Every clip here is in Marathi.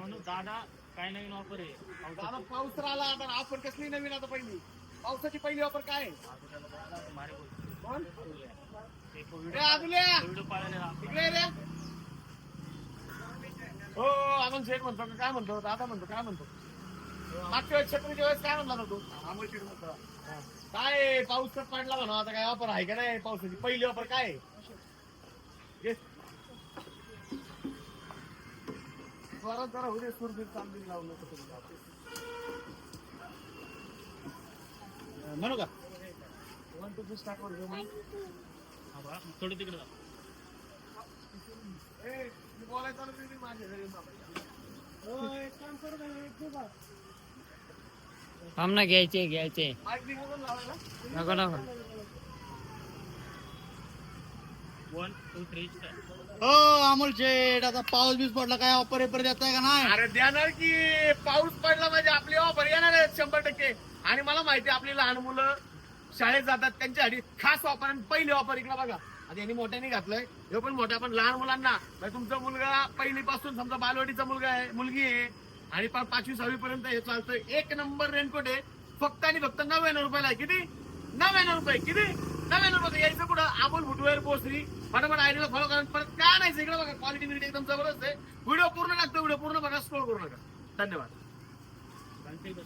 म्हणू दादा काय नवीन ऑफर आहे दादा पाऊस तर आला आता ऑफर कसली नवीन आता पहिली पावसाची पहिली ऑफर काय आहे? कोण? ए, अदुल्या! इकडे ये रे. हो अजून शेठ म्हणतो का काय म्हणतो दादा म्हणतो काय म्हणतो मागच्या वेळेस छत्रीच्या वेळेस काय म्हणला होता तू काय पाऊस तर पडला म्हणा आता काय ऑफर आहे का नाही पावसाची पहिली ऑफर काय आहे? ये. जोरात जरा उद्या सुरबीर चांगली लावलं म्हणू का 1 2 3 स्टार्ट वर घेऊ थोडं तिकडे जा. बोलायचं ना तुम्ही माझ्या घरी एक काम करू ना आमना घ्यायचे माईक निघून लावायला नको नको 1 2 3 start. हो अमोल शेठ आता पाऊस बीस पडला काय ऑफर एपर देताय का नाही? अरे देणार की पाऊस पडला म्हणजे आपली ऑफर येणार आहे 100%. आणि मला माहिती आहे आपली लहान मुलं शाळेत जातात त्यांच्यासाठी खास ऑफर आणि पहिली ऑफर इकडे बघा आता यांनी मोठ्याने घातलंय हे पण मोठ्या पण लहान मुलांना म्हणजे तुमचा मुलगा पहिलीपासून समजा बालवाडीचा मुलगा आहे मुलगी आहे आणि 5वी 6वी पर्यंत हे चालतंय एक नंबर रेनकोट आहे फक्त आणि फक्त 99 रुपयाला आहे. किती 99 रुपये किती 99 रुपये यायचं कुठं अमोल फुटवेअर पोस्टरी फटाफट आयडीला फॉलो करा परत काय नाही इकडे बघा क्वालिटी मिनिट एकदम जबरदस्त आहे. व्हिडिओ पूर्ण लागतो व्हिडिओ पूर्ण बघा स्क्रोल करू नका. धन्यवाद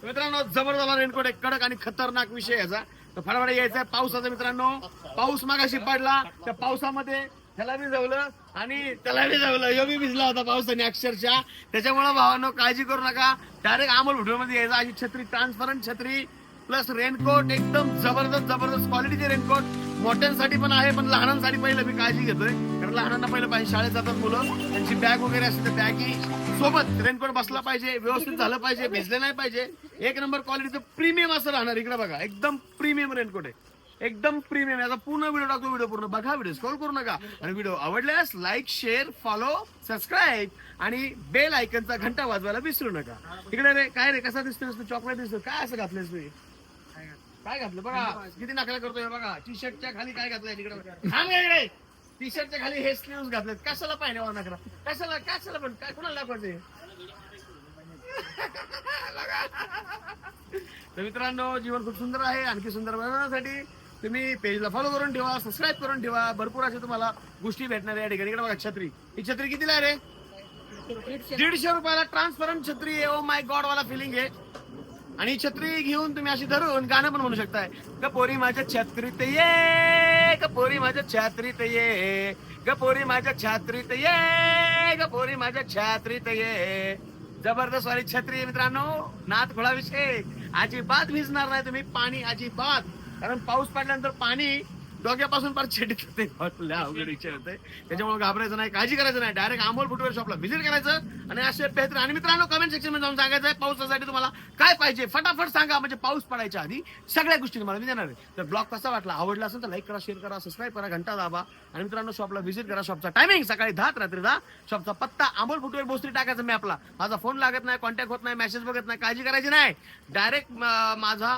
मित्रांनो जबरदस्त रेनकोट आहे कडक आणि खतरनाक विषय याचा तर फटाफट यायचा आहे पावसाचा मित्रांनो पाऊस मागाशी पडला त्या पावसामध्ये त्याला बी जवलं आणि त्याला बी जवलं यो बी भिजला होता पावसाने अक्षरशः त्याच्यामुळे भावांनो काळजी करू नका डायरेक्ट अमोल व्हिडिओ मध्ये यायचा अशी छत्री ट्रान्सपरंट छत्री प्लस रेनकोट एकदम जबरदस्त क्वालिटीचे रेनकोट मोठ्यांसाठी पण आहे पण लहानांसाठी पहिलं मी काळजी घेतोय कारण लहानांना पहिलं पाहिजे शाळेत जातात मुलं त्यांची बॅग वगैरे असते त्या बॅगी सोबत रेनकोट बसला पाहिजे व्यवस्थित झालं पाहिजे भिजले नाही पाहिजे एक नंबर क्वालिटीचं प्रीमियम असं राहणार इकडे बघा एकदम प्रीमियम रेनकोट आहे एकदम प्रीमियम याचा पूर्ण व्हिडिओ टाकतो व्हिडिओ पूर्ण बघा व्हिडिओ स्क्रॉल करू नका आणि व्हिडिओ आवडल्यास लाईक शेअर फॉलो सबस्क्राईब आणि बेल आयकनचा घंटा वाजवायला विसरू नका इकडे रे काय रे कसा दिसतोय चॉकलेट दिसतो काय असं घातलंयस तू काय घातलं बघा किती नकला करतोय बघा टी शर्टच्या खाली काय घातलंय तिकडे टी शर्टच्या खाली हे स्लीव्ह घातलेत कशाला पाहिजे नकरा कशाला पण काय कुणाला दाखवायचे तर मित्रांनो जीवन खूप सुंदर आहे आणखी सुंदर बनवण्यासाठी तुम्ही पेजला फॉलो करून ठेवा सबस्क्राईब करून ठेवा भरपूर अशा तुम्हाला गोष्टी भेटणार या ठिकाणी इकडे बघा छत्री ही छत्री कितीला आहे रे 150 रुपयाला ट्रान्सपरंट छत्री आहे ओ माय गॉड वाला फिलिंग आहे आणि छत्री घेऊन तुम्ही अशी धरून गाणं पण म्हणू शकताय कपोरी माझ्या छत्रीत ये कपोरी माझ्या छत्रीत ये कपोरी माझ्या छत्रीत ये कपोरी माझ्या छत्रीत ये जबरदस्त वाली छत्री आहे मित्रांनो नाथ खोळा विषय अजिबात भिजणार नाही तुम्ही पाणी अजिबात कारण पाऊस पडल्यानंतर पाणी डोक्यापासून फार छेडीत होते अवघड विचार होते त्याच्यामुळे घाबरायचं नाही काळजी करायचं नाही डायरेक्ट अमोल फुटवेअर शॉपला व्हिजिट करायचं आणि असे बेहतर आणि मित्रांनो कमेंट सेक्शन मध्ये जाऊन सांगायचं आहे पावसासाठी तुम्हाला काय पाहिजे फटाफट सांगा म्हणजे पाऊस पडायच्या आधी सगळ्या गोष्टी तुम्हाला मी देणार आहे तर ब्लॉग कसा वाटला आवडला असेल तर लाईक करा शेअर करा सबस्क्राईब करा घंटा दाबा आणि मित्रांनो शॉपला व्हिजिट करा शॉपचा टायमिंग सकाळी 10 ते रात्री 10 शॉपचा पत्ता अमोल फुटवेअर भोसरी टाकायचा मॅपला माझा फोन लागत नाही कॉन्टॅक्ट होत नाही मेसेज बघत नाही काळजी करायची नाही डायरेक्ट माझा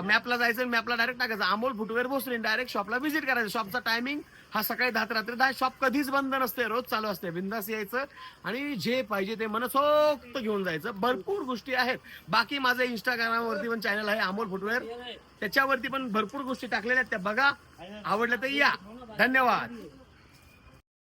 मॅपला जायचं मॅपला डायरेक्ट टाकायचं अमोल फुटवेअर भोसरी डायरेक्ट शॉपला व्हिजिट करायचं शॉपचा टायमिंग हा सकाळी 10 ते रात्री 10 शॉप कधीच बंद नसते रोज चालू असते बिंदास यायचं आणि जे पाहिजे ते मनसोक्त घेऊन जायचं भरपूर गोष्टी आहेत बाकी माझं इंस्टाग्रामवरती पण चॅनल आहे अमोल फुटवेअर त्याच्यावरती पण भरपूर गोष्टी टाकलेल्या आहेत त्या बघा आवडलं तर या धन्यवाद.